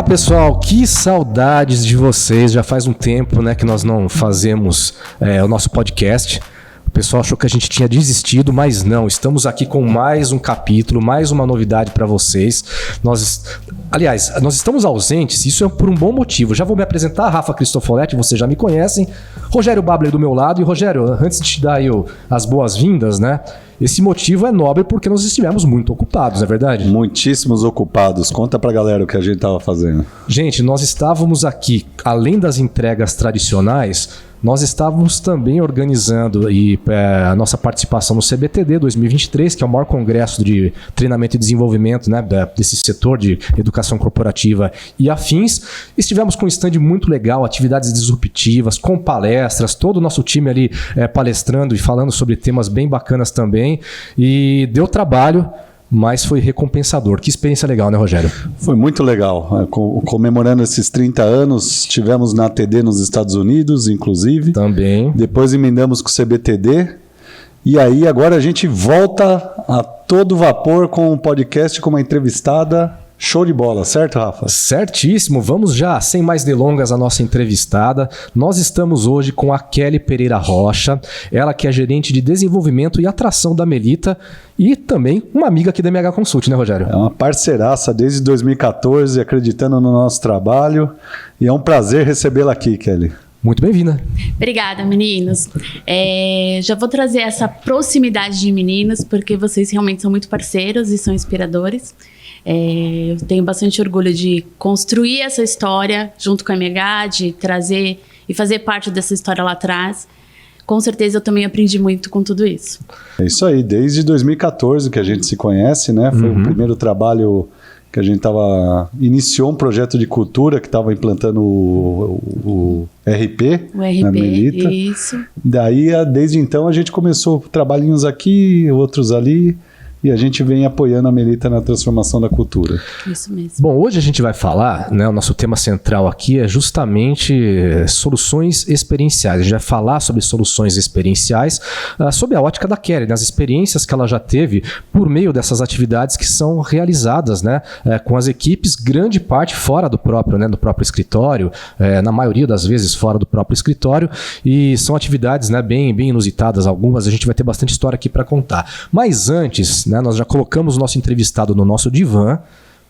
Pessoal, que saudades de vocês. Já faz um tempo, né, que nós não fazemos o nosso podcast. O pessoal achou que a gente tinha desistido, mas não. Estamos aqui com mais um capítulo, mais uma novidade para vocês. Nós estamos ausentes, isso é por um bom motivo. Já vou me apresentar, Rafa Cristofoletti, vocês já me conhecem. Rogério Babler do meu lado. E Rogério, antes de te dar aí as boas-vindas, né? Esse motivo é nobre porque nós estivemos muito ocupados, não é verdade? Muitíssimos ocupados. Conta pra galera o que a gente estava fazendo. Gente, nós estávamos aqui, além das entregas tradicionais, nós estávamos também organizando a nossa participação no CBTD 2023, que é o maior congresso de treinamento e desenvolvimento, né, desse setor de educação corporativa e afins. Estivemos com um stand muito legal, atividades disruptivas, com palestras, todo o nosso time ali palestrando e falando sobre temas bem bacanas também. E deu trabalho, mas foi recompensador. Que experiência legal, né, Rogério? Foi muito legal. Comemorando esses 30 anos, estivemos na ATD nos Estados Unidos, inclusive. Também. Depois emendamos com o CBTD. E aí agora a gente volta a todo vapor com um podcast, com uma entrevistada. Show de bola, certo, Rafa? Certíssimo. Vamos já, sem mais delongas, a nossa entrevistada. Nós estamos hoje com a Kelly Pereira Rocha, ela que é gerente de desenvolvimento e atração da Melita e também uma amiga aqui da MH Consult, né, Rogério? É uma parceiraça desde 2014, acreditando no nosso trabalho, e é um prazer recebê-la aqui, Kelly. Muito bem-vinda. Obrigada, meninos. Já vou trazer essa proximidade de meninos, porque vocês realmente são muito parceiros e são inspiradores. Eu tenho bastante orgulho de construir essa história junto com a MH, de trazer e fazer parte dessa história lá atrás. Com certeza eu também aprendi muito com tudo isso. É isso aí, desde 2014 que a gente se conhece, né? Foi o primeiro trabalho que a gente iniciou um projeto de cultura que estava implantando o RP na Melita. Isso. Daí, desde então, a gente começou trabalhinhos aqui, outros ali. E a gente vem apoiando a Melita na transformação da cultura. Isso mesmo. Bom, hoje a gente vai falar, né, o nosso tema central aqui é justamente soluções experienciais. A gente vai falar sobre soluções experienciais, sob a ótica da Kelly, nas experiências que ela já teve por meio dessas atividades que são realizadas, né, com as equipes, grande parte fora do próprio, né, do próprio escritório, na maioria das vezes fora do próprio escritório, e são atividades, né, bem inusitadas, algumas a gente vai ter bastante história aqui para contar. Mas antes, né, nós já colocamos o nosso entrevistado no nosso divã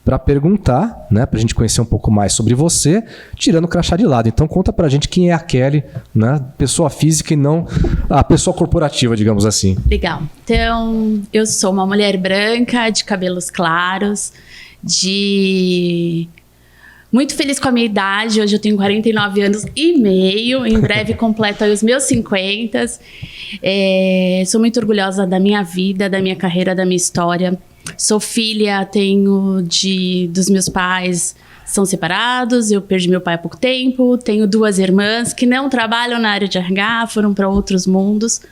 para perguntar, né, para a gente conhecer um pouco mais sobre você, tirando o crachá de lado. Então conta para a gente quem é a Kelly, né, pessoa física e não a pessoa corporativa, digamos assim. Legal. Então, eu sou uma mulher branca, de cabelos claros, muito feliz com a minha idade. Hoje eu tenho 49 anos e meio. Em breve completo aí os meus 50. Sou muito orgulhosa da minha vida, da minha carreira, da minha história. Sou filha, dos meus pais, são separados. Eu perdi meu pai há pouco tempo. Tenho 2 irmãs que não trabalham na área de RH, foram para outros mundos.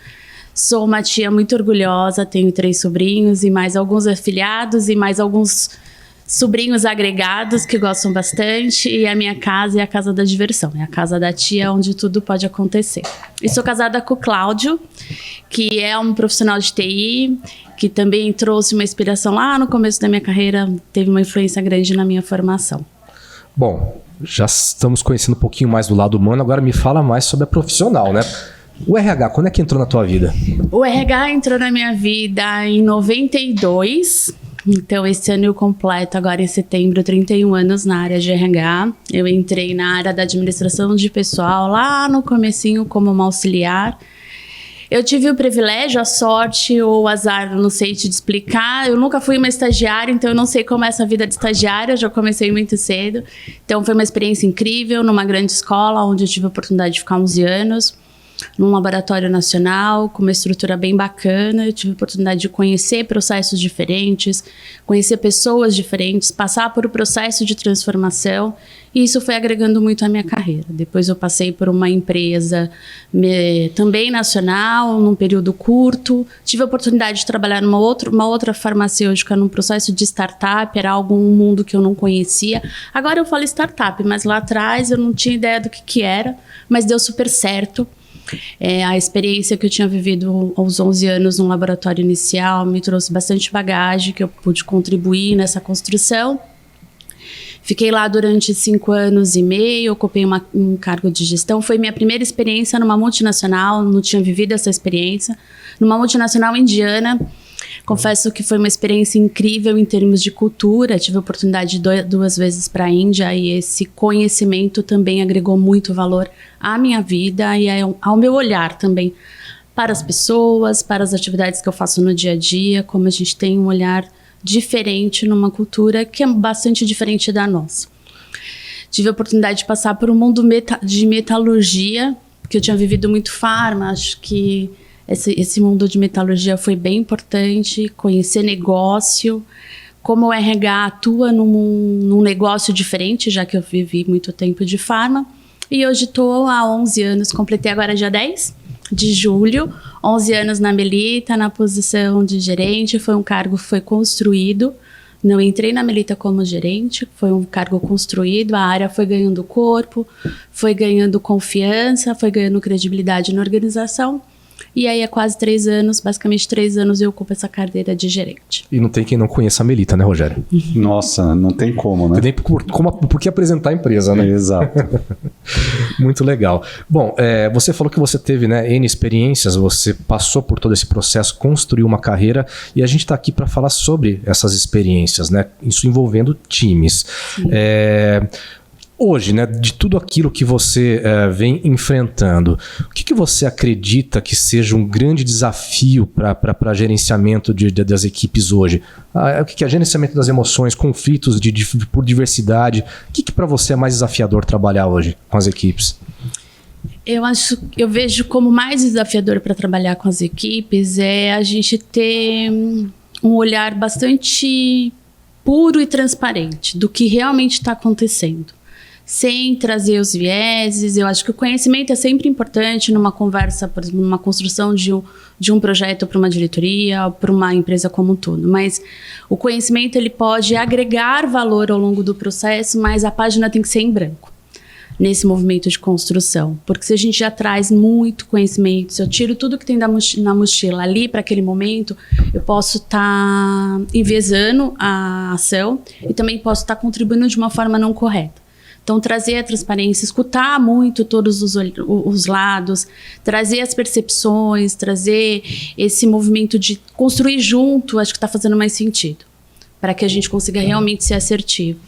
Sou uma tia muito orgulhosa. Tenho 3 sobrinhos e mais alguns afilhados e mais alguns sobrinhos agregados que gostam bastante, e a minha casa é a casa da diversão, é a casa da tia onde tudo pode acontecer. E sou casada com o Cláudio, que é um profissional de TI, que também trouxe uma inspiração lá no começo da minha carreira, teve uma influência grande na minha formação. Bom, já estamos conhecendo um pouquinho mais do lado humano, agora me fala mais sobre a profissional, né? O RH, quando é que entrou na tua vida? O RH entrou na minha vida em 92. Então, esse ano eu completo agora em setembro 31 anos na área de RH. Eu entrei na área da administração de pessoal lá no comecinho como uma auxiliar. Eu tive o privilégio, a sorte ou o azar, não sei te explicar. Eu nunca fui uma estagiária, então eu não sei como é essa vida de estagiária. Eu já comecei muito cedo. Então, foi uma experiência incrível numa grande escola, onde eu tive a oportunidade de ficar 11 anos. Num laboratório nacional, com uma estrutura bem bacana. Eu tive a oportunidade de conhecer processos diferentes, conhecer pessoas diferentes, passar por um processo de transformação, e isso foi agregando muito à minha carreira. Depois eu passei por uma empresa também nacional, num período curto. Tive a oportunidade de trabalhar numa outra farmacêutica, num processo de startup, era um mundo que eu não conhecia. Agora eu falo startup, mas lá atrás eu não tinha ideia do que era, mas deu super certo. A experiência que eu tinha vivido aos 11 anos no laboratório inicial me trouxe bastante bagagem, que eu pude contribuir nessa construção. Fiquei lá durante 5 anos e meio, ocupei um cargo de gestão. Foi minha primeira experiência numa multinacional, não tinha vivido essa experiência. Numa multinacional indiana, confesso que foi uma experiência incrível em termos de cultura. Tive a oportunidade de 2 vezes para a Índia e esse conhecimento também agregou muito valor à minha vida e ao meu olhar também para as pessoas, para as atividades que eu faço no dia a dia, como a gente tem um olhar diferente numa cultura que é bastante diferente da nossa. Tive a oportunidade de passar por um mundo de metalurgia, porque eu tinha vivido muito farma, acho que esse mundo de metalurgia foi bem importante, conhecer negócio, como o RH atua num negócio diferente, já que eu vivi muito tempo de farma. E hoje estou há 11 anos, completei agora dia 10 de julho, 11 anos na Melita, na posição de gerente. Foi um cargo que foi construído, não entrei na Melita como gerente, foi um cargo construído, a área foi ganhando corpo, foi ganhando confiança, foi ganhando credibilidade na organização. E aí há quase 3 anos, basicamente 3 anos, eu ocupo essa cadeira de gerente. E não tem quem não conheça a Melita, né, Rogério? Nossa, não tem como, né? Tem nem por que apresentar a empresa, né? Exato. Muito legal. Bom, você falou que você teve, né, N experiências, você passou por todo esse processo, construiu uma carreira, e a gente está aqui para falar sobre essas experiências, né? Isso envolvendo times. Hoje, né, de tudo aquilo que você vem enfrentando, o que você acredita que seja um grande desafio para gerenciamento das equipes hoje? O que é gerenciamento das emoções, conflitos por diversidade? O que para você é mais desafiador trabalhar hoje com as equipes? Eu vejo como mais desafiador para trabalhar com as equipes é a gente ter um olhar bastante puro e transparente do que realmente está acontecendo, sem trazer os vieses. Eu acho que o conhecimento é sempre importante numa conversa, por exemplo, numa construção de um projeto para uma diretoria, para uma empresa como um todo. Mas o conhecimento ele pode agregar valor ao longo do processo, mas a página tem que ser em branco nesse movimento de construção. Porque se a gente já traz muito conhecimento, se eu tiro tudo que tem na mochila ali para aquele momento, eu posso estar enviesando a ação e também posso estar contribuindo de uma forma não correta. Então, trazer a transparência, escutar muito todos os lados, trazer as percepções, trazer esse movimento de construir junto, acho que está fazendo mais sentido, para que a gente consiga realmente ser assertivo.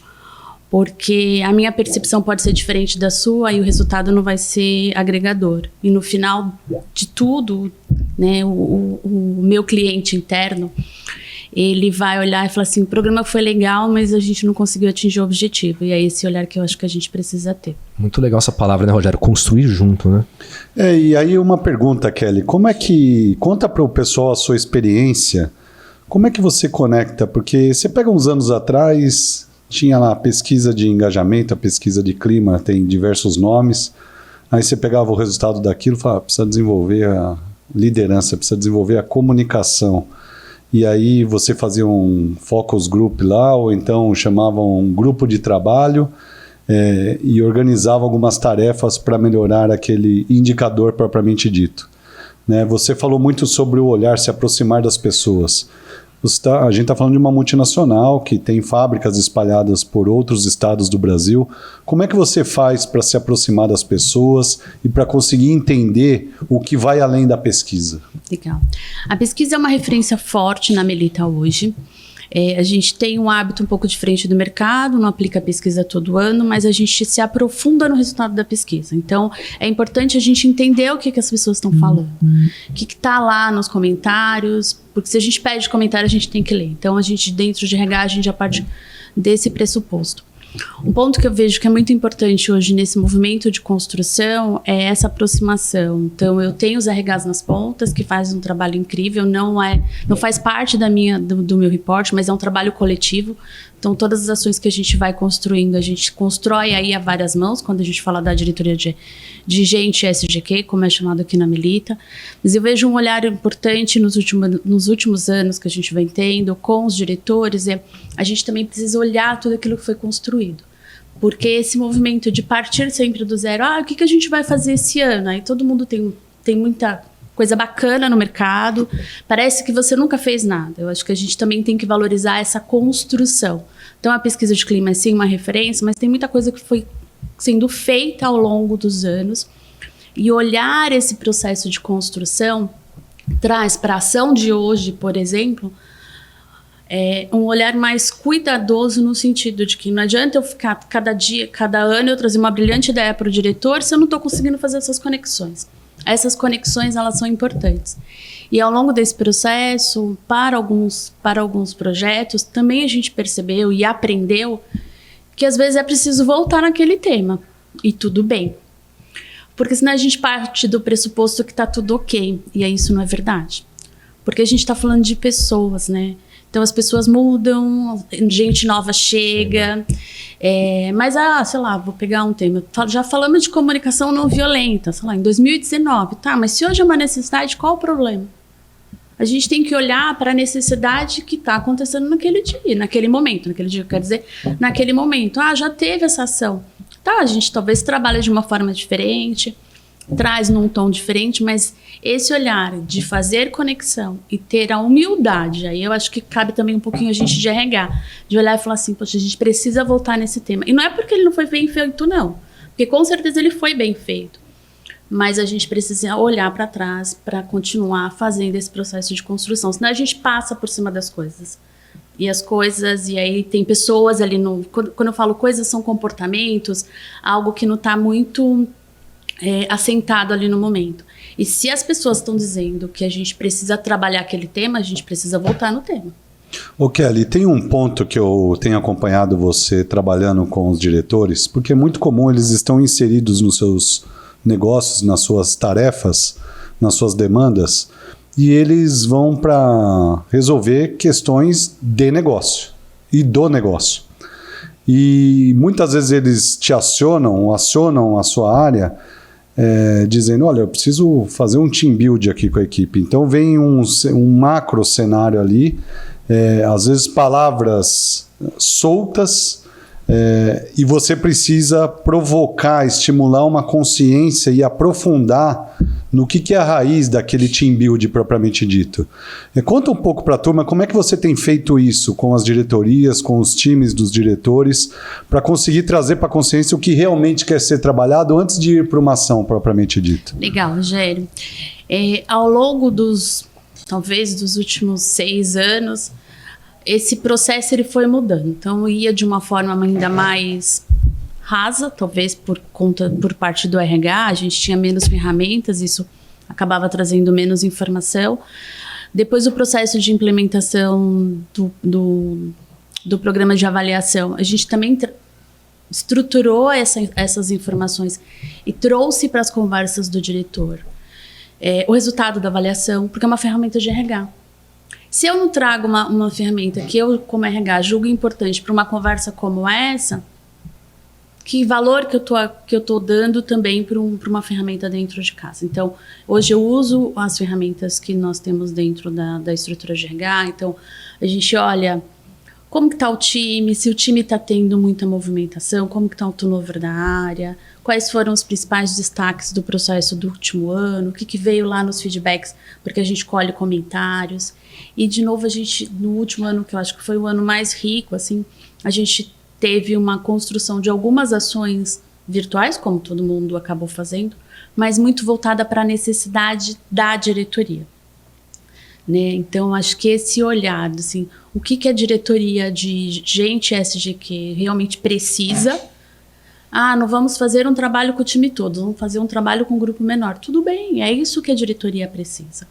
Porque a minha percepção pode ser diferente da sua e o resultado não vai ser agregador. E no final de tudo, né, o meu cliente interno, ele vai olhar e falar assim, o programa foi legal, mas a gente não conseguiu atingir o objetivo. E é esse olhar que eu acho que a gente precisa ter. Muito legal essa palavra, né, Rogério? Construir junto, né? E aí uma pergunta, Kelly. Como é que... Conta para o pessoal a sua experiência. Como é que você conecta? Porque você pega uns anos atrás, tinha lá a pesquisa de engajamento, a pesquisa de clima, tem diversos nomes. Aí você pegava o resultado daquilo e falava, precisa desenvolver a liderança, precisa desenvolver a comunicação. E aí você fazia um focus group lá, ou então chamava um grupo de trabalho e organizava algumas tarefas para melhorar aquele indicador propriamente dito. Né? Você falou muito sobre o olhar, se aproximar das pessoas. A gente está falando de uma multinacional que tem fábricas espalhadas por outros estados do Brasil. Como é que você faz para se aproximar das pessoas e para conseguir entender o que vai além da pesquisa? Legal. A pesquisa é uma referência forte na Melita hoje. A gente tem um hábito um pouco diferente do mercado, não aplica a pesquisa todo ano, mas a gente se aprofunda no resultado da pesquisa. Então, é importante a gente entender o que as pessoas estão falando, o que está lá nos comentários, porque se a gente pede comentário, a gente tem que ler. Então, a gente, dentro de RH, a gente já parte desse pressuposto. Um ponto que eu vejo que é muito importante hoje nesse movimento de construção é essa aproximação. Então, eu tenho os RHs nas pontas, que fazem um trabalho incrível, não faz parte do meu report, mas é um trabalho coletivo. Então, todas as ações que a gente vai construindo, a gente constrói aí a várias mãos, quando a gente fala da diretoria de gente SGQ, como é chamado aqui na Melita. Mas eu vejo um olhar importante nos últimos anos que a gente vem tendo com os diretores, a gente também precisa olhar tudo aquilo que foi construído. Porque esse movimento de partir sempre do zero, o que a gente vai fazer esse ano? Aí todo mundo tem muita coisa bacana no mercado, parece que você nunca fez nada. Eu acho que a gente também tem que valorizar essa construção. Então, a pesquisa de clima é sim uma referência, mas tem muita coisa que foi sendo feita ao longo dos anos. E olhar esse processo de construção traz para a ação de hoje, por exemplo, um olhar mais cuidadoso no sentido de que não adianta eu ficar cada dia, cada ano eu trazer uma brilhante ideia para o diretor se eu não estou conseguindo fazer essas conexões. Essas conexões, elas são importantes. E ao longo desse processo, para alguns projetos, também a gente percebeu e aprendeu que às vezes é preciso voltar naquele tema. E tudo bem. Porque senão a gente parte do pressuposto que está tudo ok. E aí isso não é verdade. Porque a gente está falando de pessoas, né? Então as pessoas mudam, gente nova chega. Mas, sei lá, vou pegar um tema. Já falamos de comunicação não violenta, sei lá, em 2019. Tá, mas se hoje é uma necessidade, qual o problema? A gente tem que olhar para a necessidade que está acontecendo naquele dia, naquele momento. Naquele dia, quer dizer, naquele momento. Já teve essa ação. Tá, a gente talvez trabalhe de uma forma diferente, traz num tom diferente, mas esse olhar de fazer conexão e ter a humildade, aí eu acho que cabe também um pouquinho a gente de RH, de olhar e falar assim, poxa, a gente precisa voltar nesse tema. E não é porque ele não foi bem feito, não. Porque com certeza ele foi bem feito. Mas a gente precisa olhar para trás para continuar fazendo esse processo de construção. Senão a gente passa por cima das coisas. E aí tem pessoas ali quando eu falo coisas, são comportamentos, algo que não está muito assentado ali no momento. E se as pessoas estão dizendo que a gente precisa trabalhar aquele tema, a gente precisa voltar no tema. Ô Kelly, tem um ponto que eu tenho acompanhado você trabalhando com os diretores, porque é muito comum, eles estão inseridos nos seus negócios, nas suas tarefas, nas suas demandas, e eles vão para resolver questões de negócio e do negócio. E muitas vezes eles te acionam a sua área, dizendo, olha, eu preciso fazer um team build aqui com a equipe. Então vem um macro cenário ali, às vezes palavras soltas, e você precisa provocar, estimular uma consciência e aprofundar no que é a raiz daquele team build propriamente dito. Conta um pouco para a turma como é que você tem feito isso com as diretorias, com os times dos diretores, para conseguir trazer para a consciência o que realmente quer ser trabalhado antes de ir para uma ação propriamente dita. Legal, Rogério. Ao longo talvez dos últimos 6 anos, esse processo ele foi mudando. Então, ia de uma forma ainda mais rasa, talvez por parte do RH, a gente tinha menos ferramentas, isso acabava trazendo menos informação. Depois do processo de implementação do programa de avaliação, a gente também estruturou essas informações e trouxe para as conversas do diretor o resultado da avaliação, porque é uma ferramenta de RH. Se eu não trago uma ferramenta que eu, como RH, julgo importante para uma conversa como essa, que valor que eu tô dando também para uma ferramenta dentro de casa. Então, hoje eu uso as ferramentas que nós temos dentro da estrutura de RH. Então, a gente olha como que está o time, se o time está tendo muita movimentação, como que está o turnover da área, quais foram os principais destaques do processo do último ano, o que veio lá nos feedbacks, porque a gente colhe comentários. E, de novo, a gente, no último ano, que eu acho que foi o ano mais rico, assim, a gente teve uma construção de algumas ações virtuais, como todo mundo acabou fazendo, mas muito voltada para a necessidade da diretoria. Né? Então, acho que esse olhar, assim, o que a diretoria de gente SGQ realmente precisa. Não vamos fazer um trabalho com o time todo, vamos fazer um trabalho com um grupo menor. Tudo bem, é isso que a diretoria precisa.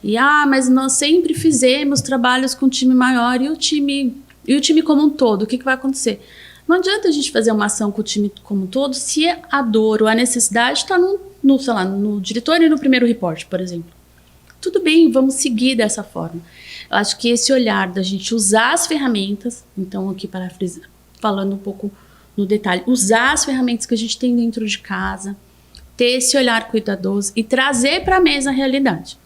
E, mas nós sempre fizemos trabalhos com um time maior e o time como um todo, o que vai acontecer? Não adianta a gente fazer uma ação com o time como um todo se a dor ou a necessidade está no diretor e no primeiro report, por exemplo. Tudo bem, vamos seguir dessa forma. Eu acho que esse olhar da gente usar as ferramentas, então aqui falando um pouco no detalhe, usar as ferramentas que a gente tem dentro de casa, ter esse olhar cuidadoso e trazer para a mesa a realidade.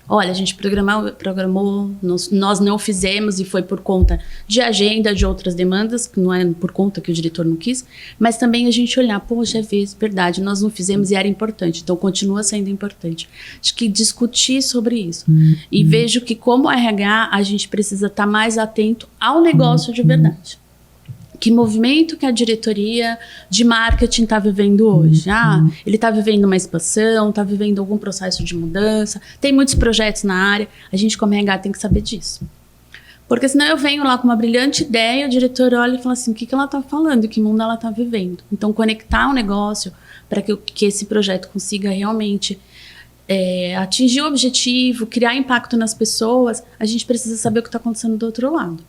Olha, a gente programou, nós não fizemos e foi por conta de agenda, de outras demandas, que não é por conta que o diretor não quis, mas também a gente olhar, poxa, é verdade, nós não fizemos e era importante, então continua sendo importante. Acho que discutir sobre isso. E vejo que como RH, a gente precisa estar mais atento ao negócio de verdade. Que movimento que a diretoria de marketing está vivendo hoje? Ele está vivendo uma expansão, está vivendo algum processo de mudança, tem muitos projetos na área, a gente como RH tem que saber disso. Porque senão eu venho lá com uma brilhante ideia, o diretor olha e fala assim, o que ela está falando, que mundo ela está vivendo? Então conectar o negócio para que esse projeto consiga realmente atingir o objetivo, criar impacto nas pessoas, a gente precisa saber o que está acontecendo do outro lado.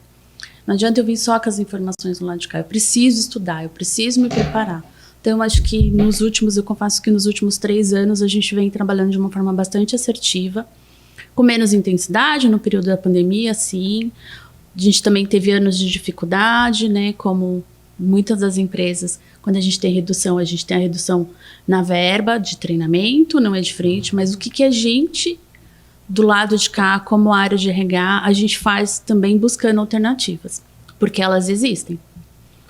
Não adianta eu vir só com as informações do lado de cá. Eu preciso estudar, eu preciso me preparar. Então, eu acho que eu confesso que nos últimos 3 anos a gente vem trabalhando de uma forma bastante assertiva, com menos intensidade no período da pandemia, sim. A gente também teve anos de dificuldade, né? Como muitas das empresas, quando a gente tem a redução na verba de treinamento, não é de frente, mas o que a gente, do lado de cá, como área de RH, a gente faz também buscando alternativas, porque elas existem.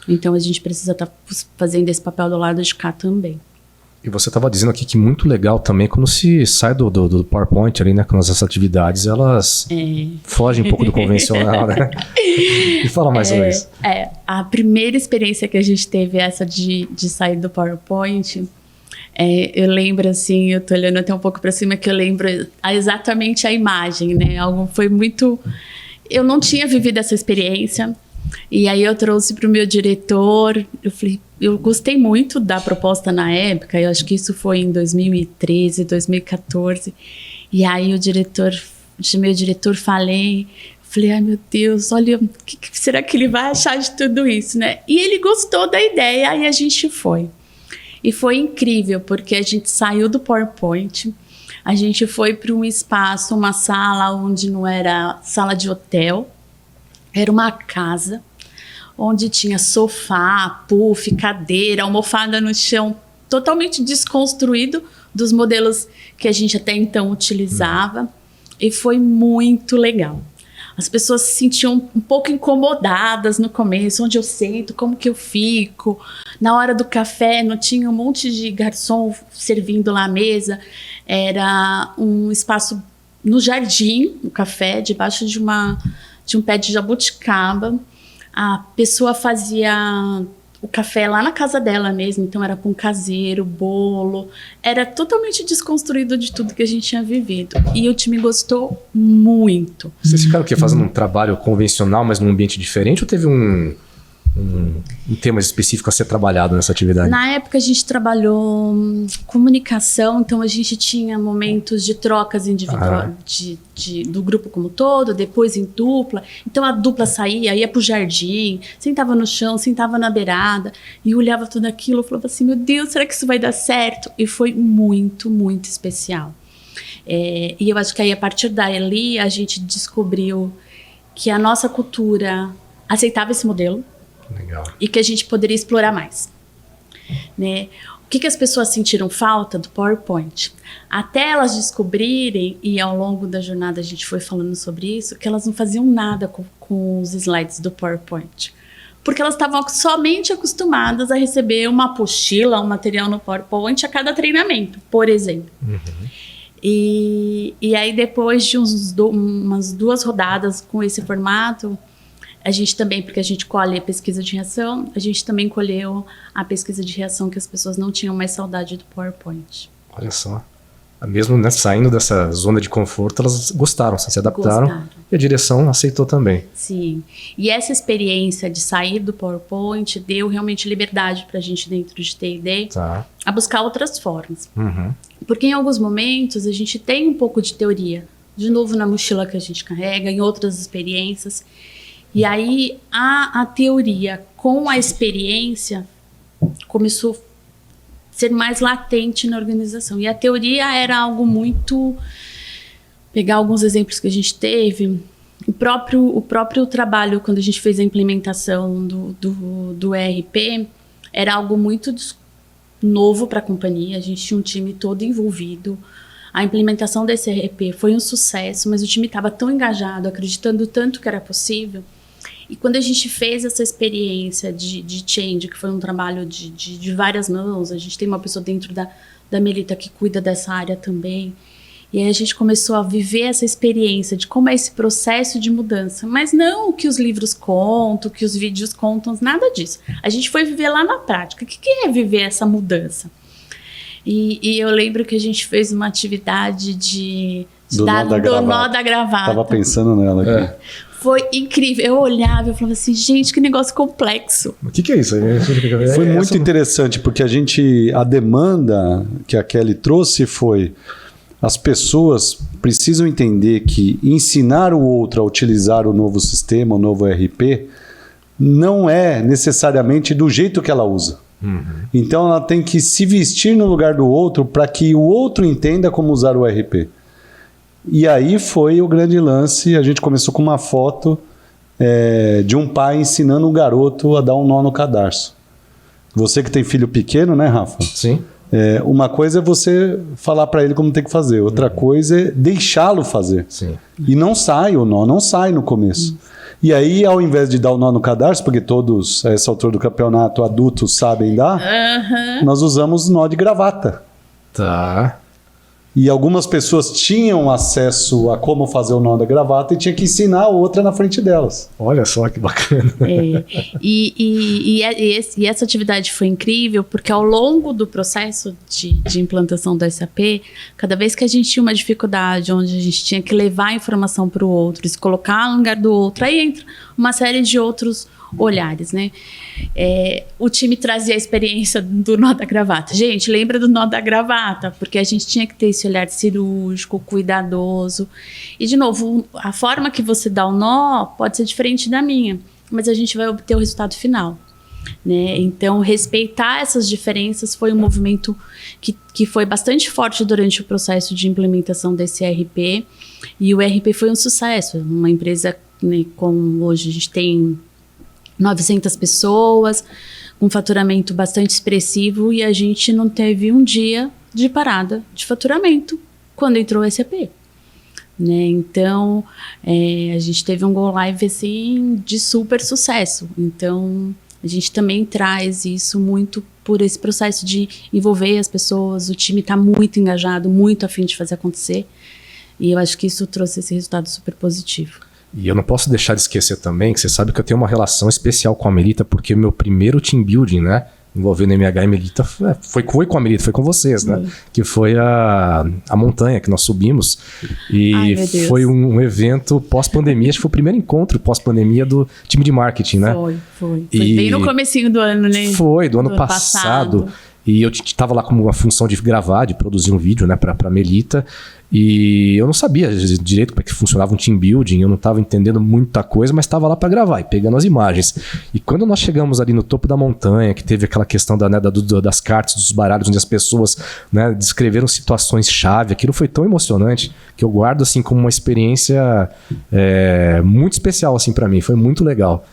Então, a gente precisa estar fazendo esse papel do lado de cá também. E você estava dizendo aqui que muito legal também quando se sai do PowerPoint ali, né? Quando essas atividades, elas fogem um pouco do convencional, né? E fala mais sobre isso. A primeira experiência que a gente teve, essa de sair do PowerPoint, eu lembro assim, eu tô olhando até um pouco para cima, que eu lembro exatamente a imagem, né? Algo foi muito... Eu não tinha vivido essa experiência, e aí eu trouxe para o meu diretor, eu falei, eu gostei muito da proposta na época, eu acho que isso foi em 2013, 2014, e aí chamei o diretor, falei, ai meu Deus, olha, o que será que ele vai achar de tudo isso, né? E ele gostou da ideia, aí a gente foi. E foi incrível, porque a gente saiu do PowerPoint, a gente foi para um espaço, uma sala onde não era sala de hotel, era uma casa, onde tinha sofá, puff, cadeira, almofada no chão, totalmente desconstruído dos modelos que a gente até então utilizava, e foi muito legal. As pessoas se sentiam um pouco incomodadas no começo, onde eu sento, como que eu fico. Na hora do café, não tinha um monte de garçom servindo lá à mesa. Era um espaço no jardim, o café, debaixo de um pé de jabuticaba. A pessoa fazia o café lá na casa dela mesmo, então era pão caseiro, bolo, era totalmente desconstruído de tudo que a gente tinha vivido. E o time gostou muito. Vocês ficaram o quê? Fazendo um trabalho convencional, mas num ambiente diferente, ou teve um tema específico a ser trabalhado nessa atividade? Na época a gente trabalhou comunicação, então a gente tinha momentos de trocas individuais do grupo como todo, depois em dupla. Então a dupla saía, ia pro jardim, sentava no chão, sentava na beirada e olhava tudo aquilo e falava assim, meu Deus, será que isso vai dar certo? E foi muito, muito especial. E eu acho que aí a partir dali a gente descobriu que a nossa cultura aceitava esse modelo. Legal. E que a gente poderia explorar mais, né? O que as pessoas sentiram falta do PowerPoint? Até elas descobrirem, e ao longo da jornada a gente foi falando sobre isso, que elas não faziam nada com os slides do PowerPoint. Porque elas estavam somente acostumadas a receber uma apostila, um material no PowerPoint a cada treinamento, por exemplo. E aí depois de umas 2 rodadas com esse formato, a gente também, porque a gente colhe a pesquisa de reação, a gente também colheu a pesquisa de reação que as pessoas não tinham mais saudade do PowerPoint. Olha só. Mesmo, né, saindo dessa zona de conforto, elas gostaram, se adaptaram. E a direção aceitou também. Sim. E essa experiência de sair do PowerPoint deu realmente liberdade para a gente dentro de T&D a buscar outras formas. Porque em alguns momentos a gente tem um pouco de teoria, de novo na mochila que a gente carrega, em outras experiências. E aí a teoria com a experiência começou a ser mais latente na organização. E a teoria era algo muito... Pegar alguns exemplos que a gente teve, o próprio trabalho, quando a gente fez a implementação do ERP, era algo muito novo para a companhia, a gente tinha um time todo envolvido, A implementação desse ERP foi um sucesso, mas o time estava tão engajado, acreditando tanto que era possível. E quando a gente fez essa experiência de change, que foi um trabalho de várias mãos, a gente tem uma pessoa dentro da Melita que cuida dessa área também. E aí a gente começou a viver essa experiência de como é esse processo de mudança. Mas não o que os livros contam, o que os vídeos contam, nada disso. A gente foi viver lá na prática. O que é viver essa mudança? E eu lembro que a gente fez uma atividade do nó da gravata. Tava pensando nela aqui. Foi incrível. Eu olhava e falava assim, gente, que negócio complexo. O que é isso? Foi muito interessante, porque a demanda que a Kelly trouxe foi: as pessoas precisam entender que ensinar o outro a utilizar o novo sistema, o novo ERP, não é necessariamente do jeito que ela usa. Então ela tem que se vestir no lugar do outro para que o outro entenda como usar o ERP. E aí foi o grande lance. A gente começou com uma foto de um pai ensinando um garoto a dar um nó no cadarço. Você que tem filho pequeno, né, Rafa? Sim. Uma coisa é você falar para ele como tem que fazer, outra coisa é deixá-lo fazer. Sim. E não sai o nó, não sai no começo. E aí, ao invés de dar o nó no cadarço, porque todos, a essa altura do campeonato, adultos sabem dar, nós usamos nó de gravata. Tá. E algumas pessoas tinham acesso a como fazer o nó da gravata e tinha que ensinar a outra na frente delas. Olha só que bacana. E essa atividade foi incrível porque ao longo do processo de implantação do SAP, cada vez que a gente tinha uma dificuldade onde a gente tinha que levar a informação para o outro, se colocar no lugar do outro, aí entra uma série de outros olhares, né? O time trazia a experiência do nó da gravata. Gente, lembra do nó da gravata? Porque a gente tinha que ter esse olhar cirúrgico, cuidadoso. E, de novo, a forma que você dá o nó pode ser diferente da minha, mas a gente vai obter o resultado final, né? Então, respeitar essas diferenças foi um movimento que foi bastante forte durante o processo de implementação desse ERP. E o ERP foi um sucesso. Uma empresa, né, como hoje a gente tem 900 pessoas, um faturamento bastante expressivo, e a gente não teve um dia de parada de faturamento quando entrou o SAP. Né? Então, a gente teve um go live assim, de super sucesso. Então, a gente também traz isso muito por esse processo de envolver as pessoas. O time está muito engajado, muito a fim de fazer acontecer. E eu acho que isso trouxe esse resultado super positivo. E eu não posso deixar de esquecer também que você sabe que eu tenho uma relação especial com a Melita, porque meu primeiro team building, né, envolvendo MH e Melita, foi com a Melita, foi com vocês, né? Que foi a montanha que nós subimos. E foi um evento pós-pandemia, acho que foi o primeiro encontro pós-pandemia do time de marketing, né? Foi bem no comecinho do ano, né? Foi, do ano passado. E eu estava lá com uma função de gravar, de produzir um vídeo, né, para Melita. E eu não sabia direito como é que funcionava um team building, eu não estava entendendo muita coisa, mas estava lá para gravar e pegando as imagens. E quando nós chegamos ali no topo da montanha, que teve aquela questão das cartas, dos baralhos, onde as pessoas, né, descreveram situações-chave, aquilo foi tão emocionante que eu guardo assim como uma experiência muito especial assim, para mim, foi muito legal.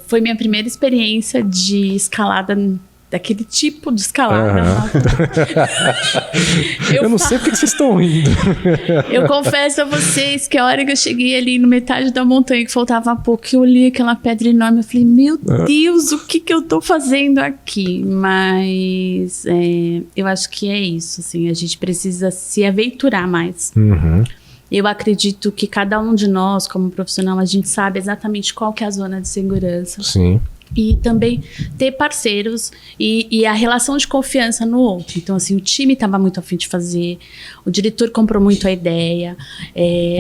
Foi minha primeira experiência de escalada, daquele tipo de escalada. Eu não sei porque vocês estão rindo. Eu confesso a vocês que a hora que eu cheguei ali no metade da montanha, que faltava pouco, eu olhei aquela pedra enorme, eu falei, meu Deus, o que eu tô fazendo aqui? Mas eu acho que é isso, assim, a gente precisa se aventurar mais. Eu acredito que cada um de nós, como profissional, a gente sabe exatamente qual que é a zona de segurança. Sim. E também ter parceiros e a relação de confiança no outro. Então, assim, o time estava muito a fim de fazer, o diretor comprou muito a ideia,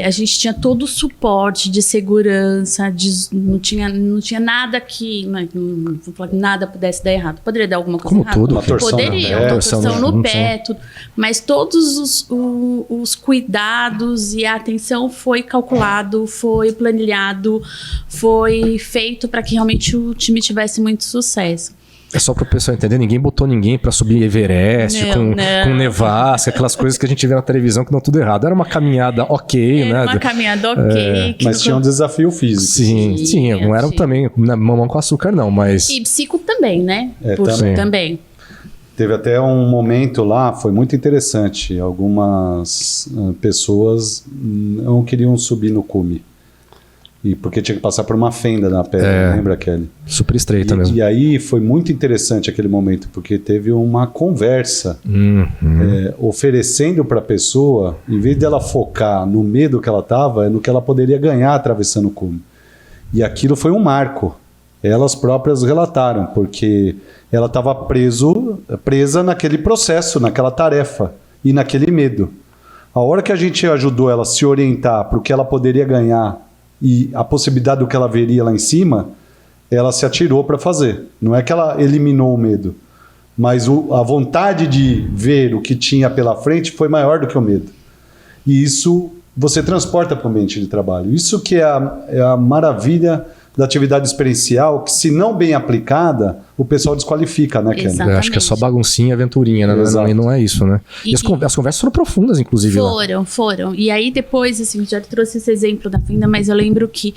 a gente tinha todo o suporte de segurança, não tinha nada que, não vou falar que nada pudesse dar errado. Poderia dar alguma coisa errada? Como tudo. Poderia, uma torção no pé, tudo. Mas todos os cuidados e a atenção foi calculado, foi planilhado, foi feito para que realmente o time tivesse muito sucesso. É só para o pessoal entender, ninguém botou ninguém para subir Everest com nevasca, aquelas coisas que a gente vê na televisão que dão tudo errado. Era uma caminhada ok, né? Uma caminhada ok. Mas tinha um desafio físico. Sim, tinha. Não era também mamão com açúcar, não, mas... E psico também, né? Também. Teve até um momento lá, foi muito interessante. Algumas pessoas não queriam subir no cume. E porque tinha que passar por uma fenda na pedra, lembra, Kelly? Super estreita mesmo. E aí foi muito interessante aquele momento, porque teve uma conversa oferecendo para a pessoa, em vez dela focar no medo que ela estava, no que ela poderia ganhar atravessando o cume. E aquilo foi um marco. Elas próprias relataram, porque ela estava presa naquele processo, naquela tarefa e naquele medo. A hora que a gente ajudou ela a se orientar para o que ela poderia ganhar e a possibilidade do que ela veria lá em cima, ela se atirou para fazer. Não é que ela eliminou o medo, mas a vontade de ver o que tinha pela frente foi maior do que o medo. E isso você transporta para o ambiente de trabalho. Isso que é a maravilha da atividade experiencial, que se não bem aplicada, o pessoal desqualifica, né, Kelly? Eu acho que é só baguncinha, aventurinha, né? Não é isso, né? E as conversas foram profundas, inclusive. Foram. E aí depois, assim, já trouxe esse exemplo da fenda, mas eu lembro que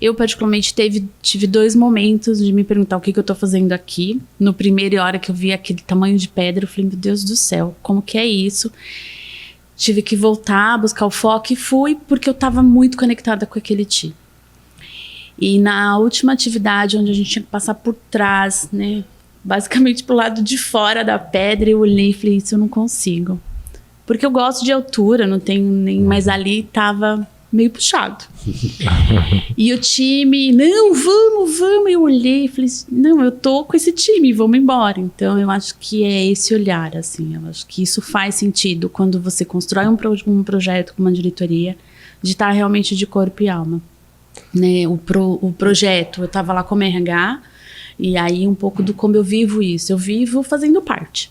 eu particularmente tive 2 momentos de me perguntar o que eu tô fazendo aqui. No primeiro, hora que eu vi aquele tamanho de pedra, eu falei, meu Deus do céu, como que é isso? Tive que voltar, buscar o foco e fui, porque eu tava muito conectada com aquele time. E na última atividade, onde a gente tinha que passar por trás, né, basicamente pro lado de fora da pedra, eu olhei e falei, isso eu não consigo. Porque eu gosto de altura, não tenho nem... Mas ali tava meio puxado. E o time, não, vamos. Eu olhei e falei, não, eu tô com esse time, vamos embora. Então, eu acho que é esse olhar, assim. Eu acho que isso faz sentido quando você constrói um projeto com uma diretoria, de estar realmente de corpo e alma. Né, o projeto, eu estava lá como RH, e aí um pouco do como eu vivo isso. Eu vivo fazendo parte.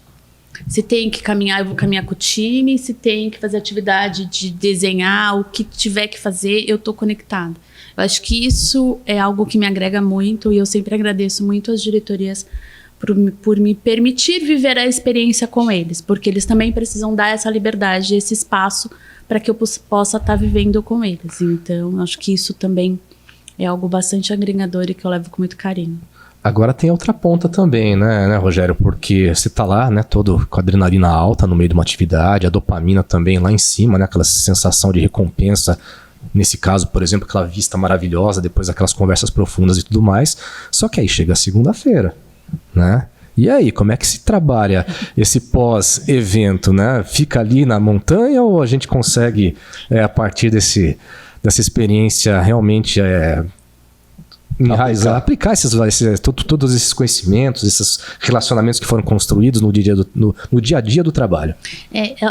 Se tem que caminhar, eu vou caminhar com o time. Se tem que fazer atividade de desenhar, o que tiver que fazer, eu estou conectada. Eu acho que isso é algo que me agrega muito, e eu sempre agradeço muito às diretorias por me permitir viver a experiência com eles, porque eles também precisam dar essa liberdade, esse espaço para que eu possa estar vivendo com eles. Então, acho que isso também é algo bastante agregador e que eu levo com muito carinho. Agora tem outra ponta também, né, Rogério? Porque você tá lá, né, todo com a adrenalina alta no meio de uma atividade, a dopamina também lá em cima, né, aquela sensação de recompensa. Nesse caso, por exemplo, aquela vista maravilhosa, depois daquelas conversas profundas e tudo mais. Só que aí chega a segunda-feira, né? E aí, como é que se trabalha esse pós-evento, né? Fica ali na montanha ou a gente consegue, a partir dessa experiência, realmente enraizar, aplicar todos esses conhecimentos, esses relacionamentos que foram construídos no dia a dia do trabalho?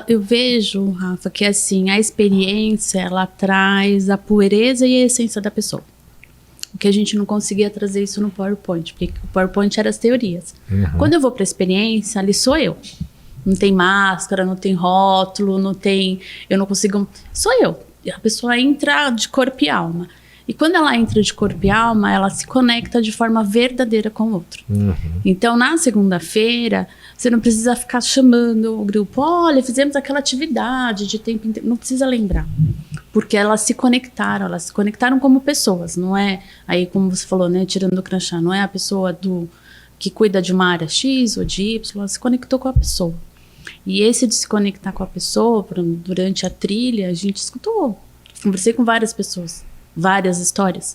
Eu vejo, Rafa, que assim, a experiência, ela traz a pureza e a essência da pessoa. Que a gente não conseguia trazer isso no PowerPoint, porque o PowerPoint era as teorias. Quando eu vou para a experiência, ali sou eu. Não tem máscara, não tem rótulo, eu não consigo... Sou eu. A pessoa entra de corpo e alma. E quando ela entra de corpo e alma, ela se conecta de forma verdadeira com o outro. Então, na segunda-feira, você não precisa ficar chamando o grupo, olha, fizemos aquela atividade de tempo inteiro. Não precisa lembrar. Porque elas se conectaram como pessoas, não é, aí como você falou, né, tirando o crachá, não é a pessoa que cuida de uma área X ou de Y, ela se conectou com a pessoa. E esse de se conectar com a pessoa, durante a trilha, a gente escutou, conversei com várias pessoas, várias histórias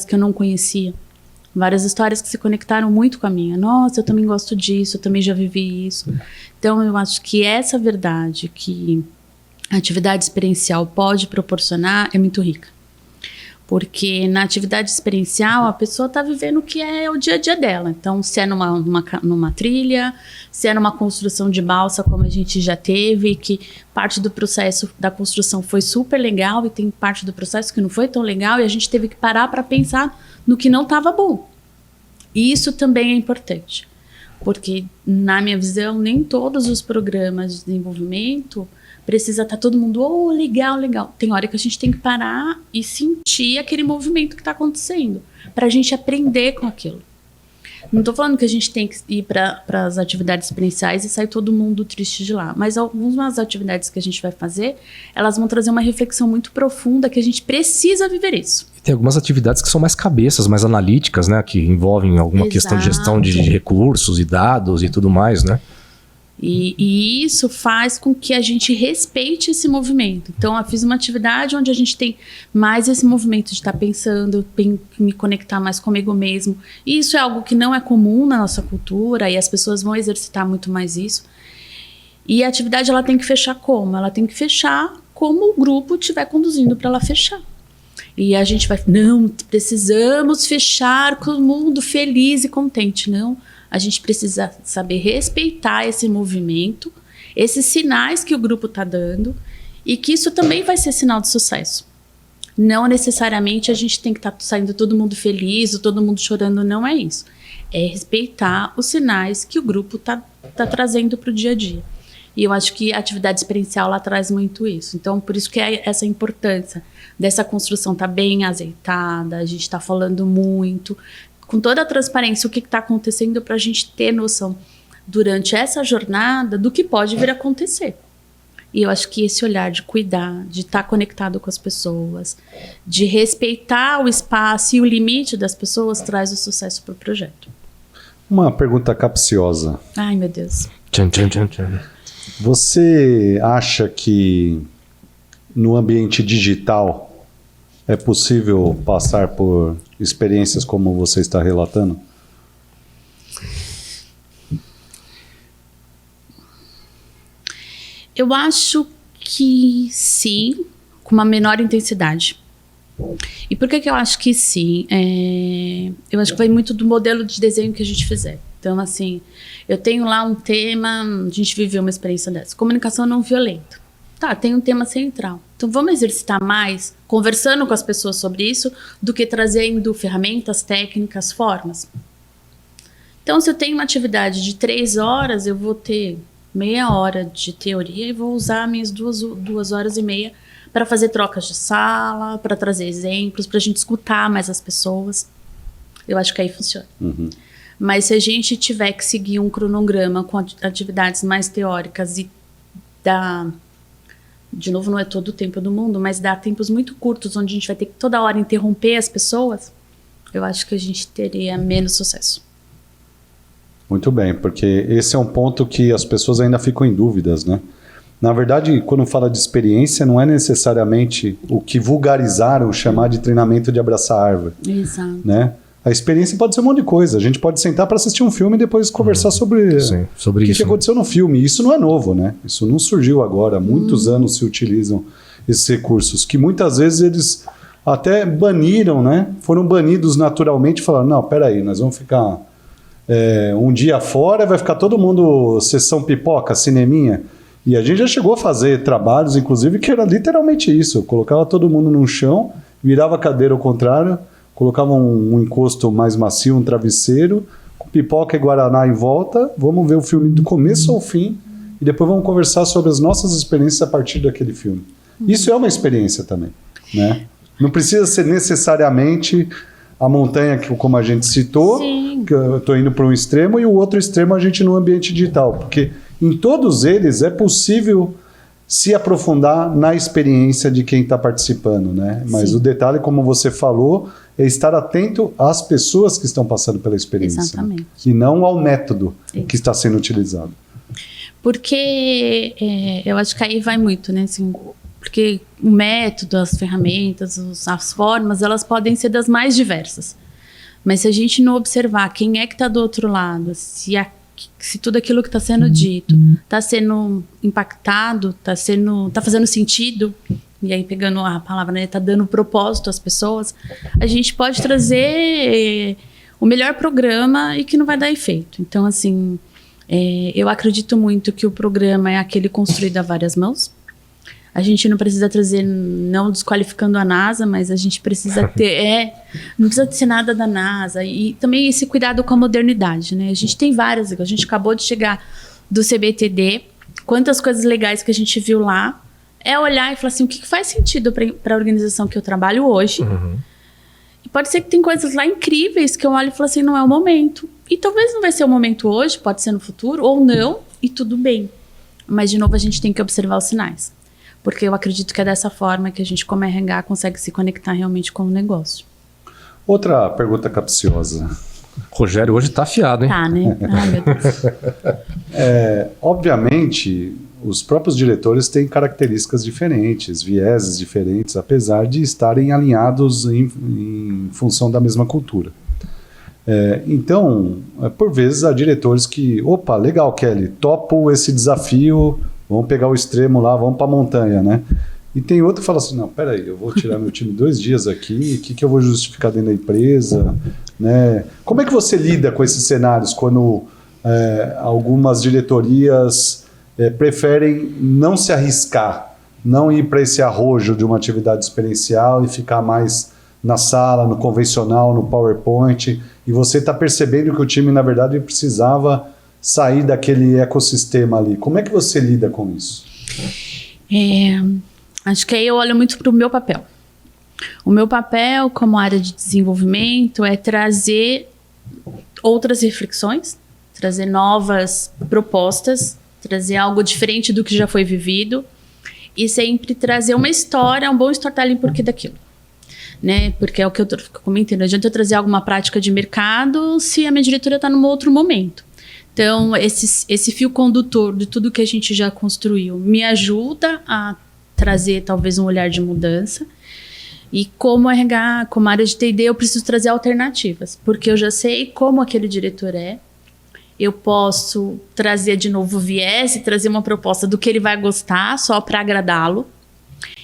que eu não conhecia, várias histórias que se conectaram muito com a minha. Nossa, eu também gosto disso, eu também já vivi isso. Então, eu acho que essa verdade que a atividade experiencial pode proporcionar é muito rica. Porque na atividade experiencial, a pessoa está vivendo o que é o dia a dia dela. Então, se é numa trilha, se é numa construção de balsa, como a gente já teve, que parte do processo da construção foi super legal e tem parte do processo que não foi tão legal e a gente teve que parar para pensar no que não estava bom. E isso também é importante. Porque, na minha visão, nem todos os programas de desenvolvimento precisa estar todo mundo, legal. Tem hora que a gente tem que parar e sentir aquele movimento que está acontecendo, para a gente aprender com aquilo. Não tô falando que a gente tem que ir para as atividades experienciais e sair todo mundo triste de lá. Mas algumas atividades que a gente vai fazer, elas vão trazer uma reflexão muito profunda que a gente precisa viver isso. Tem algumas atividades que são mais cabeças, mais analíticas, né? Que envolvem alguma questão de gestão de recursos e dados e tudo mais, né? E isso faz com que a gente respeite esse movimento. Então, eu fiz uma atividade onde a gente tem mais esse movimento de estar pensando, me conectar mais comigo mesmo. E isso é algo que não é comum na nossa cultura e as pessoas vão exercitar muito mais isso. E a atividade ela tem que fechar como? Ela tem que fechar como o grupo estiver conduzindo para ela fechar. E a gente vai, não, precisamos fechar com o mundo feliz e contente. Não. A gente precisa saber respeitar esse movimento, esses sinais que o grupo está dando, e que isso também vai ser sinal de sucesso. Não necessariamente a gente tem que estar saindo todo mundo feliz, ou todo mundo chorando, não é isso. É respeitar os sinais que o grupo está trazendo para o dia a dia. E eu acho que a atividade experiencial ela traz muito isso. Então, por isso que é essa importância dessa construção estar bem azeitada, a gente está falando muito, com toda a transparência, o que está acontecendo para a gente ter noção durante essa jornada do que pode vir a acontecer. E eu acho que esse olhar de cuidar, de estar conectado com as pessoas, de respeitar o espaço e o limite das pessoas traz o sucesso para o projeto. Uma pergunta capciosa. Ai, meu Deus. Tchan, tchan, tchan, tchan. Você acha que no ambiente digital é possível passar por experiências como você está relatando? Eu acho que sim, com uma menor intensidade. E por que eu acho que sim? Eu acho que vai muito do modelo de desenho que a gente fizer. Então, assim, eu tenho lá um tema, a gente viveu uma experiência dessa. Comunicação não violenta. Tá, tem um tema central. Então, vamos exercitar mais, conversando com as pessoas sobre isso, do que trazendo ferramentas, técnicas, formas. Então, se eu tenho uma atividade de 3 horas, eu vou ter meia hora de teoria e vou usar minhas 2 horas e meia para fazer trocas de sala, para trazer exemplos, para a gente escutar mais as pessoas. Eu acho que aí funciona. Uhum. Mas se a gente tiver que seguir um cronograma com atividades mais teóricas e de novo, não é todo o tempo do mundo, mas dá tempos muito curtos, onde a gente vai ter que toda hora interromper as pessoas, eu acho que a gente teria menos sucesso. Muito bem, porque esse é um ponto que as pessoas ainda ficam em dúvidas, né? Na verdade, quando fala de experiência, não é necessariamente o que vulgarizaram chamar de treinamento de abraçar árvore. Exato. Né? A experiência pode ser um monte de coisa. A gente pode sentar para assistir um filme e depois conversar sobre o que aconteceu no filme. Isso não é novo, né? Isso não surgiu agora. Há muitos anos se utilizam esses recursos, que muitas vezes eles até baniram, né? Foram banidos naturalmente, falaram, não, peraí, nós vamos ficar um dia fora, vai ficar todo mundo sessão pipoca, cineminha. E a gente já chegou a fazer trabalhos, inclusive, que era literalmente isso. Colocava todo mundo no chão, virava a cadeira ao contrário, colocava um encosto mais macio, um travesseiro, com pipoca e guaraná em volta, vamos ver o filme do começo ao fim e depois vamos conversar sobre as nossas experiências a partir daquele filme. Isso é uma experiência também, né? Não precisa ser necessariamente a montanha, que, como a gente citou, Sim. que eu estou indo para um extremo, e o outro extremo a gente no ambiente digital, porque em todos eles é possível se aprofundar na experiência de quem está participando, né? Mas Sim. O detalhe, como você falou, é estar atento às pessoas que estão passando pela experiência. Exatamente. Né? E não ao método que está sendo utilizado. Porque eu acho que aí vai muito, né? Assim, porque o método, as ferramentas, as formas, elas podem ser das mais diversas. Mas se a gente não observar quem é que está do outro lado, se tudo aquilo que está sendo dito está sendo impactado, está fazendo sentido, e aí pegando a palavra, né, está dando propósito às pessoas, a gente pode trazer o melhor programa e que não vai dar efeito. Então, assim, eu acredito muito que o programa é aquele construído a várias mãos. A gente não precisa trazer, não desqualificando a NASA, mas a gente precisa ter, não precisa ser nada da NASA. E também esse cuidado com a modernidade, né? A gente tem várias, a gente acabou de chegar do CBTD, quantas coisas legais que a gente viu lá, é olhar e falar assim, o que faz sentido para a organização que eu trabalho hoje? Uhum. E pode ser que tem coisas lá incríveis que eu olho e falo assim, não é o momento. E talvez não vai ser o momento hoje, pode ser no futuro, ou não, e tudo bem. Mas, de novo, a gente tem que observar os sinais. Porque eu acredito que é dessa forma que a gente, como RH, consegue se conectar realmente com o negócio. Outra pergunta capciosa. Rogério hoje tá afiado, hein? Tá, né? Ai, meu Deus. Obviamente, os próprios diretores têm características diferentes, vieses diferentes, apesar de estarem alinhados em função da mesma cultura. Então, por vezes, há diretores que, opa, legal, Kelly, topo esse desafio, vamos pegar o extremo lá, vamos para a montanha, né? E tem outro que fala assim, não, peraí, eu vou tirar meu time 2 dias aqui, o que eu vou justificar dentro da empresa? Né? Como é que você lida com esses cenários quando algumas diretorias preferem não se arriscar, não ir para esse arrojo de uma atividade experiencial e ficar mais na sala, no convencional, no PowerPoint, e você está percebendo que o time, na verdade, precisava sair daquele ecossistema ali. Como é que você lida com isso? Acho que aí eu olho muito para o meu papel. O meu papel como área de desenvolvimento é trazer outras reflexões, trazer novas propostas, trazer algo diferente do que já foi vivido e sempre trazer uma história, um bom storytelling porquê daquilo. Né? Porque é o que eu fico comentando, não adianta eu trazer alguma prática de mercado se a minha diretoria está num outro momento. Então, esse fio condutor de tudo que a gente já construiu me ajuda a trazer talvez um olhar de mudança. E como RH, como área de T&D, eu preciso trazer alternativas, porque eu já sei como aquele diretor é. Eu posso trazer de novo o viés e trazer uma proposta do que ele vai gostar só para agradá-lo.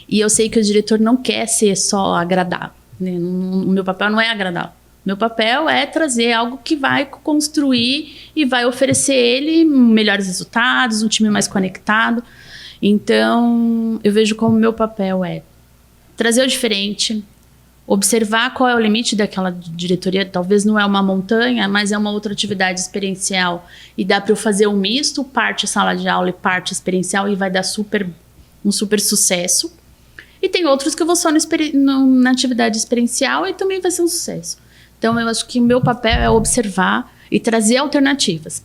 E eu sei que o diretor não quer ser só agradável. Né? O meu papel não é agradá-lo. Meu papel é trazer algo que vai construir e vai oferecer ele melhores resultados, um time mais conectado. Então, eu vejo como meu papel é trazer o diferente, observar qual é o limite daquela diretoria. Talvez não é uma montanha, mas é uma outra atividade experiencial. E dá para eu fazer um misto, parte sala de aula e parte experiencial, e vai dar um super sucesso. E tem outros que eu vou só na atividade experiencial e também vai ser um sucesso. Então, eu acho que o meu papel é observar e trazer alternativas.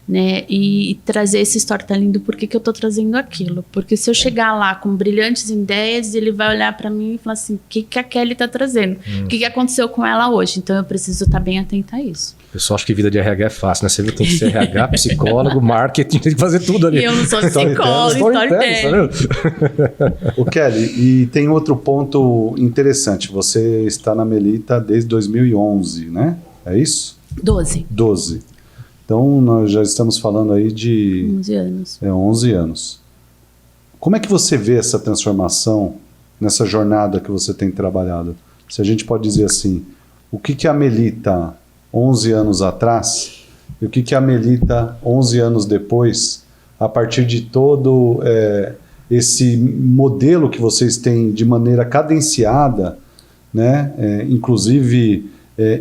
Né? E trazer esse storytelling do porquê que eu estou trazendo aquilo. Porque se eu chegar lá com brilhantes ideias, ele vai olhar para mim e falar assim, o que a Kelly está trazendo? O que aconteceu com ela hoje? Então eu preciso estar bem atenta a isso. O pessoal acha que vida de RH é fácil, né? Você viu, tem que ser RH, psicólogo, marketing, tem que fazer tudo ali. E eu não sou psicólogo, storytelling. O Kelly, e tem outro ponto interessante. Você está na Melita desde 2011, né? É isso? 12. Então, nós já estamos falando aí de 11 anos. 11 anos. Como é que você vê essa transformação nessa jornada que você tem trabalhado? Se a gente pode dizer assim, o que a Melita 11 anos atrás e o que a Melita 11 anos depois, a partir de todo esse modelo que vocês têm de maneira cadenciada, né? Inclusive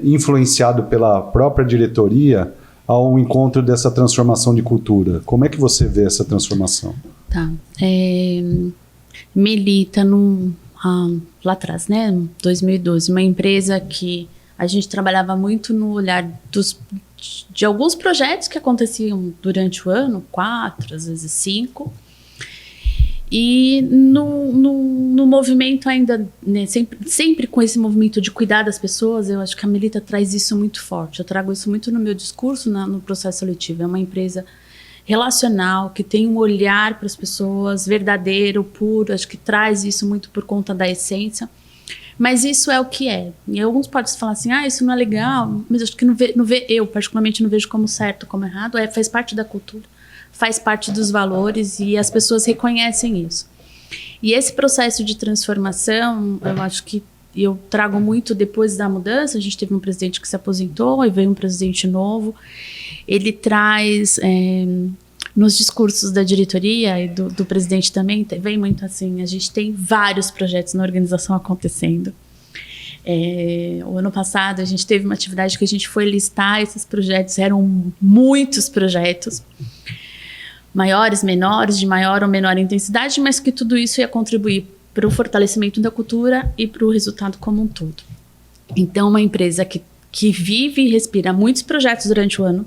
influenciado pela própria diretoria, ao encontro dessa transformação de cultura. Como é que você vê essa transformação? Tá. Melita, lá atrás, né? 2012, uma empresa que a gente trabalhava muito no olhar de alguns projetos que aconteciam durante o ano, 4, às vezes 5. E no movimento ainda, né, sempre com esse movimento de cuidar das pessoas, eu acho que a Melita traz isso muito forte. Eu trago isso muito no meu discurso, no processo seletivo. É uma empresa relacional, que tem um olhar para as pessoas verdadeiro, puro. Acho que traz isso muito por conta da essência. Mas isso é o que é. E alguns podem falar assim, isso não é legal, mas acho que eu particularmente não vejo como certo, como errado. Faz parte da cultura. Faz parte dos valores e as pessoas reconhecem isso. E esse processo de transformação, eu acho que eu trago muito depois da mudança. A gente teve um presidente que se aposentou e veio um presidente novo. Ele traz, nos discursos da diretoria e do presidente também, vem muito assim, a gente tem vários projetos na organização acontecendo. O ano passado a gente teve uma atividade que a gente foi listar esses projetos, eram muitos projetos, maiores, menores, de maior ou menor intensidade, mas que tudo isso ia contribuir para o fortalecimento da cultura e para o resultado como um todo. Então, uma empresa que que vive e respira muitos projetos durante o ano.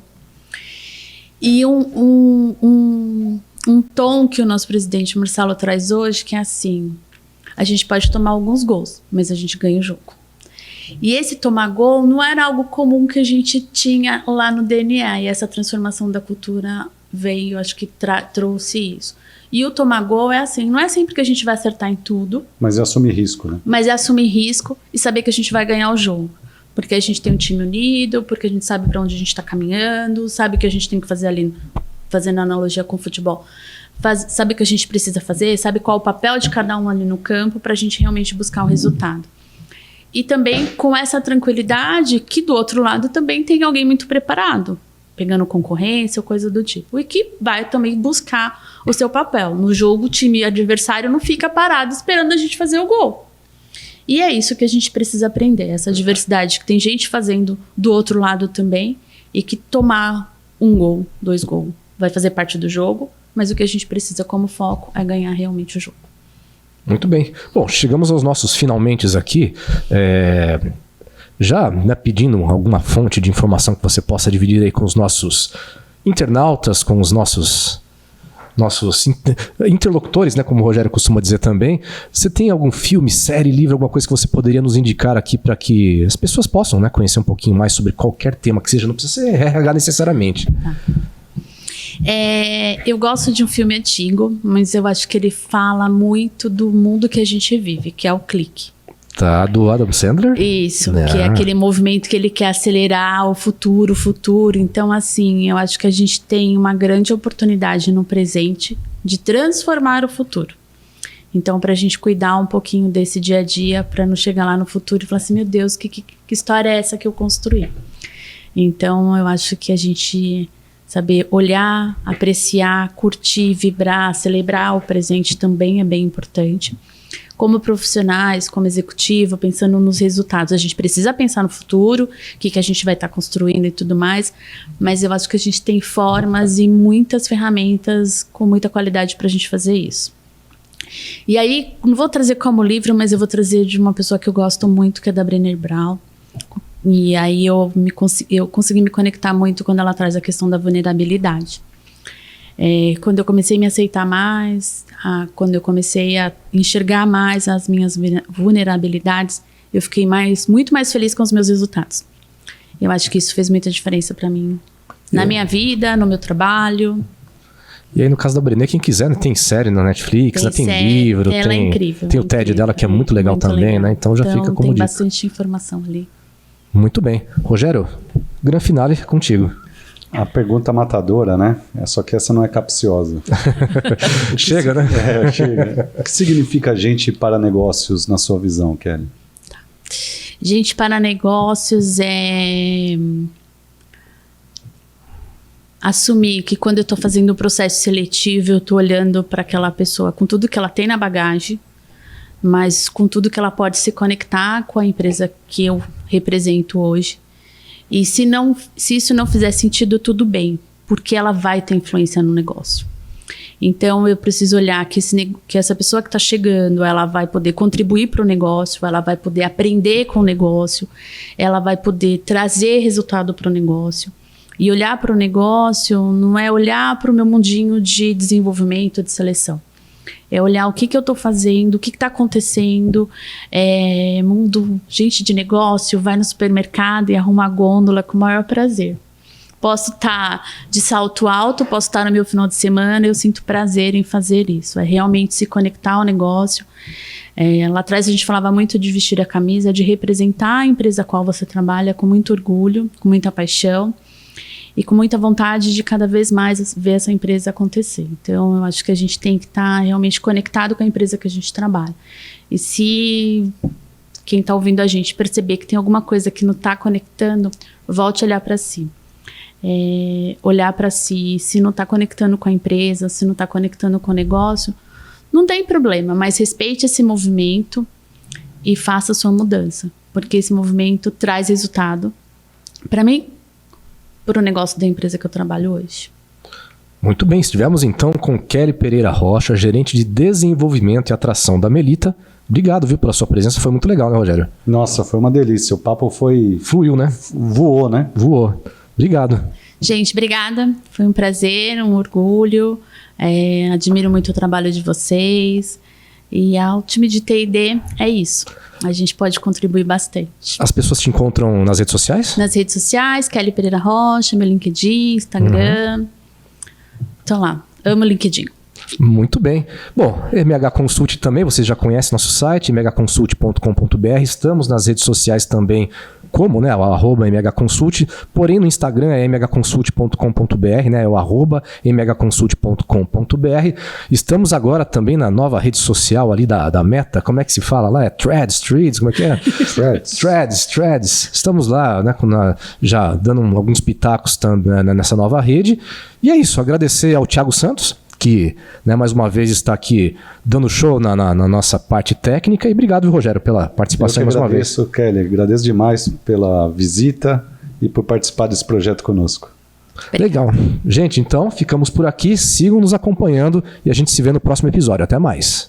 E um tom que o nosso presidente Marcelo traz hoje, que é assim: a gente pode tomar alguns gols, mas a gente ganha o jogo. E esse tomar gol não era algo comum que a gente tinha lá no DNA, e essa transformação da cultura veio, acho que trouxe isso. E o tomar gol é assim, não é sempre que a gente vai acertar em tudo. Mas é assumir risco, né? Mas é assumir risco e saber que a gente vai ganhar o jogo. Porque a gente tem um time unido, porque a gente sabe para onde a gente está caminhando, sabe o que a gente tem que fazer ali, fazendo analogia com o futebol. Sabe o que a gente precisa fazer, sabe qual é o papel de cada um ali no campo para a gente realmente buscar o resultado. E também com essa tranquilidade que do outro lado também tem alguém muito preparado, pegando concorrência ou coisa do tipo, e que vai também buscar o seu papel. No jogo, o time adversário não fica parado esperando a gente fazer o gol. E é isso que a gente precisa aprender, essa diversidade, que tem gente fazendo do outro lado também, e que tomar um gol, 2 gols, vai fazer parte do jogo, mas o que a gente precisa como foco é ganhar realmente o jogo. Muito bem. Bom, chegamos aos nossos finalmentes aqui. Já pedindo alguma fonte de informação que você possa dividir aí com os nossos internautas, com os nossos interlocutores, né, como o Rogério costuma dizer também. Você tem algum filme, série, livro, alguma coisa que você poderia nos indicar aqui para que as pessoas possam, né, conhecer um pouquinho mais sobre qualquer tema que seja, não precisa ser RH necessariamente. Tá. Eu gosto de um filme antigo, mas eu acho que ele fala muito do mundo que a gente vive, que é o Clique. Tá, do Adam Sandler? Isso, que é aquele movimento que ele quer acelerar o futuro. Então, assim, eu acho que a gente tem uma grande oportunidade no presente de transformar o futuro. Então, para a gente cuidar um pouquinho desse dia a dia, para não chegar lá no futuro e falar assim, meu Deus, que história é essa que eu construí? Então, eu acho que a gente saber olhar, apreciar, curtir, vibrar, celebrar o presente também é bem importante. Como profissionais, como executivo, pensando nos resultados. A gente precisa pensar no futuro, o que a gente vai estar construindo e tudo mais, mas eu acho que a gente tem formas e muitas ferramentas com muita qualidade para a gente fazer isso. E aí, não vou trazer como livro, mas eu vou trazer de uma pessoa que eu gosto muito, que é da Brené Brown. E aí eu consegui me conectar muito quando ela traz a questão da vulnerabilidade. Quando eu comecei a me aceitar mais, quando eu comecei a enxergar mais as minhas vulnerabilidades, eu fiquei muito mais feliz com os meus resultados. Eu acho que isso fez muita diferença para mim, na minha vida, no meu trabalho. E aí, no caso da Brené, quem quiser, né, tem série na Netflix, tem livro, ela é incrível, tem o TED dela, que é muito legal também, legal. Né? Então já fica como tem dica. bastante informação ali. Muito bem. Rogério, grande finale contigo. A pergunta matadora, né? Só que essa não é capciosa. Chega, né? Chega. O que significa gente para negócios na sua visão, Kelly? Tá. Gente para negócios é assumir que quando eu estou fazendo um processo seletivo, eu estou olhando para aquela pessoa com tudo que ela tem na bagagem, mas com tudo que ela pode se conectar com a empresa que eu represento hoje. E se isso não fizer sentido, tudo bem, porque ela vai ter influência no negócio. Então, eu preciso olhar que essa pessoa que está chegando, ela vai poder contribuir para o negócio, ela vai poder aprender com o negócio, ela vai poder trazer resultado para o negócio. E olhar para o negócio não é olhar para o meu mundinho de desenvolvimento, de seleção. É olhar o que eu estou fazendo, o que está acontecendo. Gente de negócio vai no supermercado e arruma a gôndola com o maior prazer. Posso estar de salto alto, posso estar no meu final de semana, eu sinto prazer em fazer isso. É realmente se conectar ao negócio. Lá atrás a gente falava muito de vestir a camisa, de representar a empresa a qual você trabalha com muito orgulho, com muita paixão. E com muita vontade de cada vez mais ver essa empresa acontecer. Então, eu acho que a gente tem que estar realmente conectado com a empresa que a gente trabalha. E se quem está ouvindo a gente perceber que tem alguma coisa que não está conectando, volte a olhar para si. Olhar para si, se não está conectando com a empresa, se não está conectando com o negócio, não tem problema, mas respeite esse movimento e faça a sua mudança. Porque esse movimento traz resultado. Para mim, para o negócio da empresa que eu trabalho hoje. Muito bem, estivemos então com Kelly Pereira Rocha, gerente de desenvolvimento e atração da Melita, Obrigado, viu, pela sua presença. Foi muito legal, né, Rogério? Nossa, foi uma delícia. O papo fluiu, né? Voou, né? Voou. Obrigado. Gente, obrigada. Foi um prazer, um orgulho. Admiro muito o trabalho de vocês. E o time de T&D é isso. A gente pode contribuir bastante. As pessoas te encontram nas redes sociais? Nas redes sociais, Kelly Pereira Rocha, meu LinkedIn, Instagram. Então lá, amo o LinkedIn. Muito bem. Bom, MH Consult também, vocês já conhecem nosso site, mhconsult.com.br. Estamos nas redes sociais também, como, né, o @mhconsult, porém no Instagram é mhconsult.com.br, né, é o @mhconsult.com.br. Estamos agora também na nova rede social ali da Meta, como é que se fala lá? É Threads, como é que é? Threads. Estamos lá, né, já dando alguns pitacos também, né, nessa nova rede. E é isso, agradecer ao Thiago Santos, que, né, mais uma vez está aqui dando show na nossa parte técnica. E obrigado, Rogério, pela participação mais uma vez. Agradeço, Kelly. Agradeço demais pela visita e por participar desse projeto conosco. Legal. Gente, então ficamos por aqui. Sigam nos acompanhando e a gente se vê no próximo episódio. Até mais.